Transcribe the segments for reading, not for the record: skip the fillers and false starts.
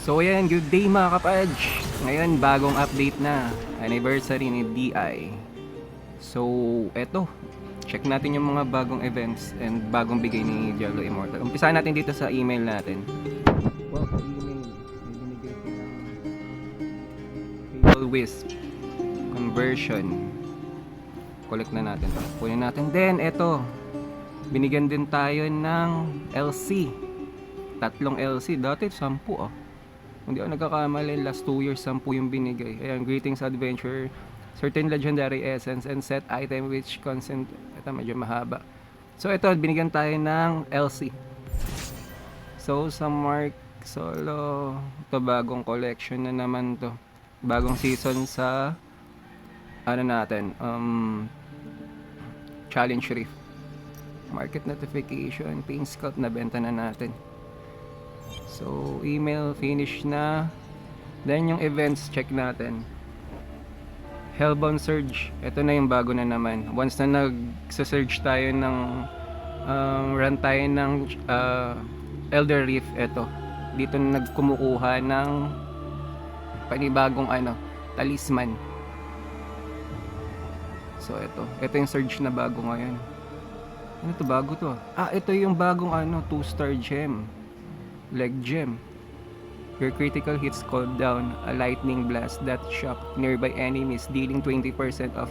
So ayan, good day mga kapadge. Ngayon, bagong update na. Anniversary ni DI. So, eto. Check natin yung mga bagong events and bagong bigay ni Diablo Immortal. Umpisahan natin dito sa email natin. Wow, sa email. May binigay silang Cable Wisp conversion. Collect na natin to. Kunin natin. Then, eto. Binigyan din tayo ng LC. Tatlong LC. Dati, 10 oh. Hindi ako nagkakamali, last 2 years 10 yung binigay. Ayan, greetings adventure, certain legendary essence and set item which consent. Ito medyo mahaba. So ito, binigyan tayo ng LC. So sa Mark Solo, ito bagong collection na naman to. Bagong season sa ano natin, Challenge Reef. Market notification, Pain Scout na benta na natin. So, email finish na. Then yung events, check natin. Hellbound Surge. Ito na yung bago na naman. Once na nag-surge tayo ng run tayo ng Elder Reef, ito. Dito na nagkumukuha ng panibagong talisman. So, ito. Ito yung surge na bago ngayon. Ano to, bago to? Ito yung bagong 2-star gem. Leg gem. Your critical hits called down a lightning blast that shock nearby enemies, dealing 20% of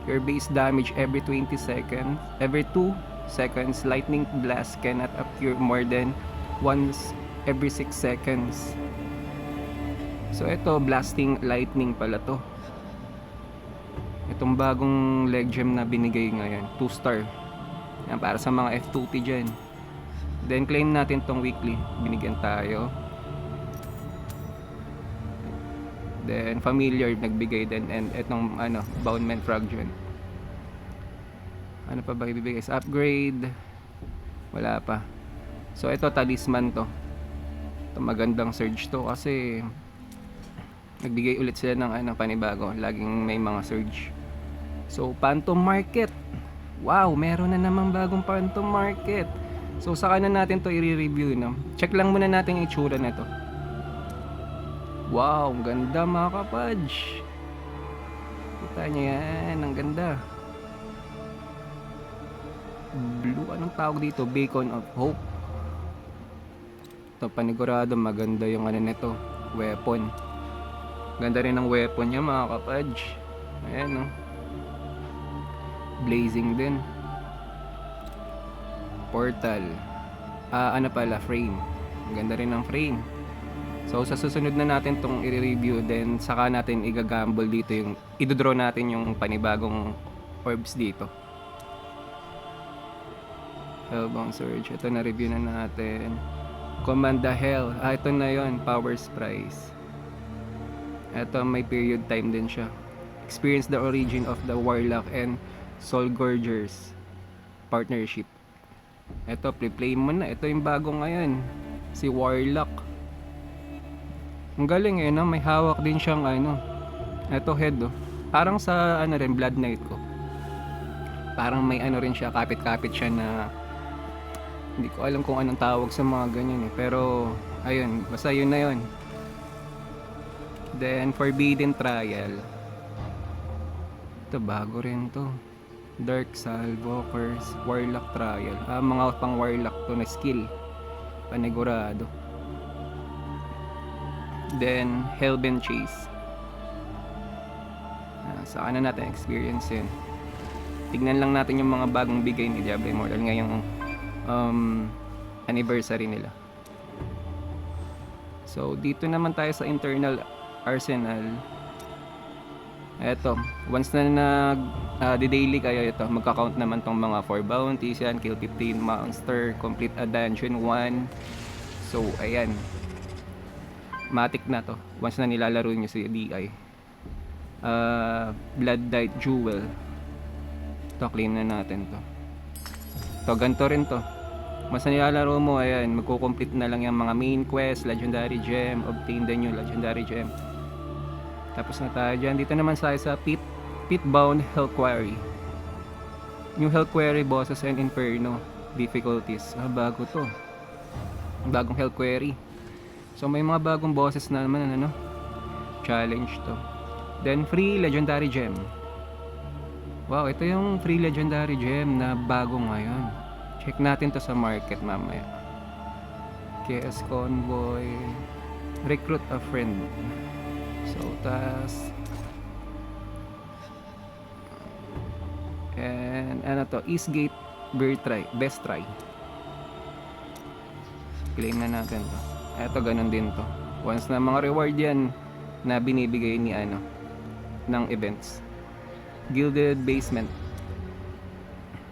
your base damage every 20 seconds. Every 2 seconds, lightning blast cannot appear more than once every 6 seconds. So ito, blasting lightning pala to. Itong bagong leg gem na binigay ngayon, 2-star. Yan, para sa mga F2T dyan. Then claim natin tong weekly, binigyan tayo. Then familiar nagbigay din, and etong Boundman Fragment. Ano pa ba ibibigay? Sa upgrade wala pa. So ito, talisman to. Ito magandang surge to kasi nagbigay ulit sila ng panibago. Laging may mga surge. So Phantom Market. Wow, meron na namang bagong Phantom Market. So saka na natin to i-review, no? Check lang muna natin yung itsura na to. Wow, ang ganda mga kapadge. Kita nyo yan, ang ganda. Blue, anong tawag dito? Beacon of Hope. Ito, panigurado, maganda yung nito, weapon. Ganda rin ang weapon niya mga kapadge. Ayan, no? Blazing din. Portal. Frame. Ang ganda rin ng frame. So sa susunod na natin tong i-review, then saka natin i-gamble dito yung i-draw natin yung panibagong orbs dito. Hellbound Surge. Ito na review na natin. Command the Hell. Ito na yon, Powers Prize. Ito may period time din siya. Experience the origin of the Warlock and Soul Gorgers partnership. Ito, play mo na. Ito yung bago ngayon. Si Warlock. Ang galing no? May hawak din siyang Ito, head Parang sa rin, Blood Knight ko. Parang may rin siya, kapit-kapit siya na hindi ko alam kung anong tawag sa mga ganyan Pero, ayun, basta yun na yun. Then, Forbidden Trial. Ito, bago rin to. Dark Salvokers, Warlock Trial. Mga pang Warlock to na skill. Panigurado. Then, Hellbent Chase. Saan na natin experience yun. Tignan lang natin yung mga bagong bigay ni Diablo Immortal ngayong anniversary nila. So, dito naman tayo sa internal arsenal. Eto, once na di-daily kayo, ito, magka-count naman tong mga 4 bounties yan, kill 15 monster, complete a dungeon 1. So, ayan. Matic na to, once na nilalaro nyo si DI. Blood Dight Jewel. Ito, claim na natin to. Ito, ganito rin to. Once na nilalaro mo, ayan, magko-complete na lang yung mga main quest, legendary gem, obtain the new legendary gem. Tapos na tayo dyan. Dito naman tayo sa Pitbound Hell Quarry. New Hell Quarry bosses and Inferno difficulties. Bago to. Bagong Hell Quarry. So may mga bagong bosses na naman ano, challenge to. Then free legendary gem. Wow, ito yung free legendary gem na bago ngayon. Check natin to sa market mamaya. KS Convoy, recruit a friend. So tas and ano to, Eastgate best try. Claim na natin to. Eto ganun din to. Once na mga reward yan na binibigay ni ano ng events. Gilded basement.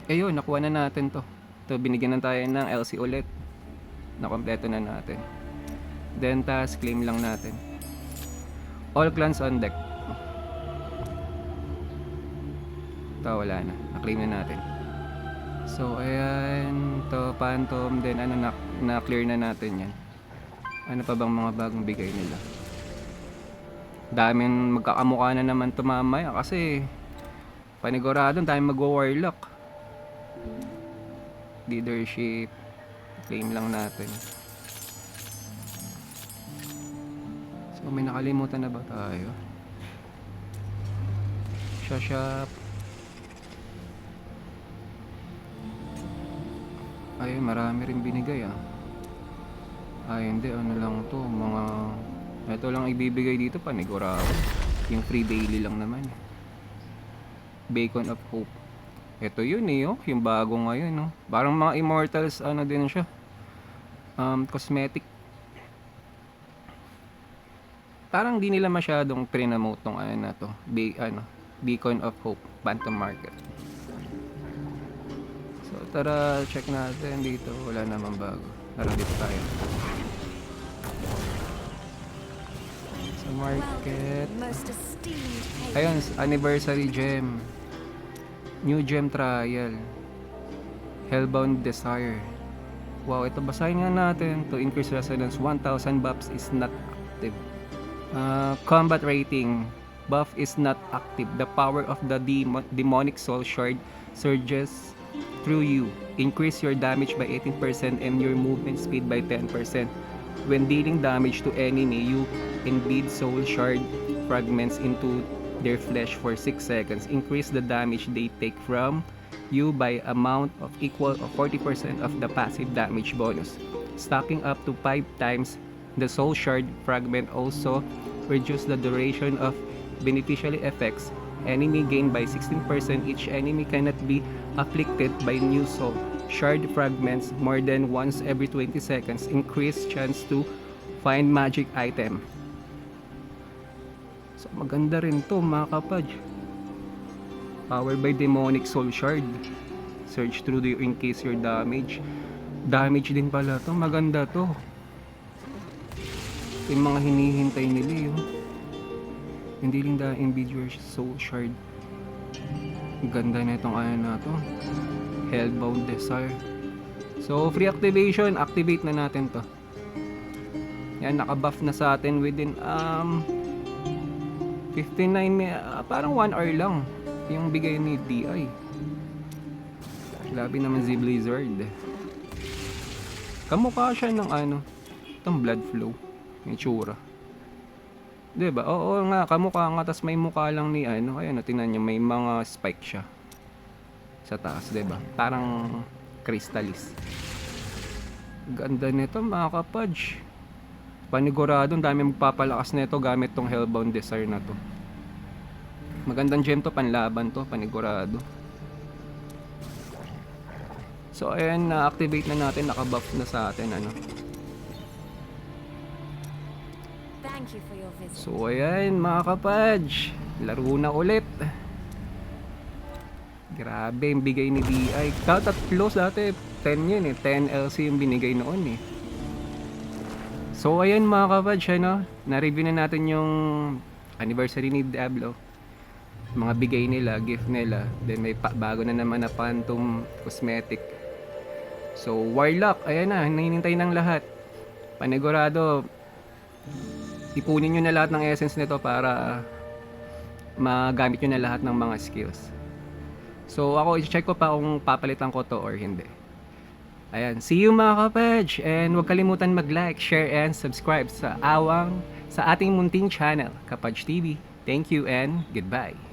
Ayun, nakuha na natin to. To binigyan na tayo ng LC ulit. Nakompleto na natin. Then task claim lang natin. All clans on deck. Ito wala na. Na-claim na natin. So ayan, to Phantom, then ano na-clear na natin yan. Ano pa bang mga bagong bigay nila? Daming magkakamukha na naman to mamaya kasi paniguradong tayo mag-warlock. Leadership, claim lang natin. So may nakalimutan na ba tayo? Shop. Ay, marami rin binigay ah. Ay, hindi. Ano lang to. Ito lang ibibigay dito panigurado. Yung free daily lang naman. Beacon of Hope. Ito yun eh, oh. Yung bago ngayon, oh. Parang mga Immortals, ano din siya. Cosmetic. Parang di nila masyadong pre-promote tong ano na to. Beacon of Hope. Phantom Market. So, tara, check natin dito. Wala namang bago. Tara, dito tayo. Sa market. Ayun, anniversary gem. New gem trial. Hellbound Desire. Wow, ito basahin nga natin. To increase resonance, 1000 buffs is not active. Combat rating. Buff is not active. The power of the demonic soul shard surges through you. Increase your damage by 18% and your movement speed by 10%. When dealing damage to enemy, you embed soul shard fragments into their flesh for 6 seconds. Increase the damage they take from you by amount of equal of 40% of the passive damage bonus. Stacking up to 5 times the soul shard fragment also reduce the duration of beneficial effects. Enemy gain by 16%. Each enemy cannot be afflicted by new soul shard fragments more than once every 20 seconds. Increase chance to find magic item. So maganda rin to mga kapad. Powered by demonic soul shard. Search through the increase your damage. Damage din pala to. Maganda to. Yung mga hinihintay nila yun. Hindi rin dahil embed your soul shard. Ganda na itong ano na to. Hellbound Desire. So free activation, activate na natin to. Yan, naka-buff na sa atin within 59 parang 1 hour lang yung bigay ni DI. Labi naman si Blizzard. Kamukha siya ng ano, itong blood flow. Yung tsura. Diba? Oo nga, kamukha nga. Tas may mukha lang ni ano. Ayan, tingnan nyo, may mga spike siya sa taas, diba? Parang crystallis. Ganda nito mga kapadge. Paniguradong dami magpapalakas nito gamit tong Hellbound Desire na to. Magandang gem to, panlaban to, panigurado. So ayan, na-activate na natin, naka-buff na sa atin ano. So ayan mga kapadge, laro na ulit. Grabe yung bigay ni DI. Tatlo dati 10 yun eh, 10 LC yung binigay noon eh. So ayan mga kapadge, ano, na-review na natin yung anniversary ni Diablo. Mga bigay nila, gift nila. Then may bago na naman na Phantom cosmetic. So Warlock, ayan na, hinihintay ng lahat. Panigurado, ipunin nyo na lahat ng essence nito para magamit nyo na lahat ng mga skills. So ako i-check ko pa kung papalitan ko to or hindi. Ayan, see you mga kapage, and huwag kalimutan mag-like, share, and subscribe sa ating munting channel, Kapage TV. Thank you and goodbye.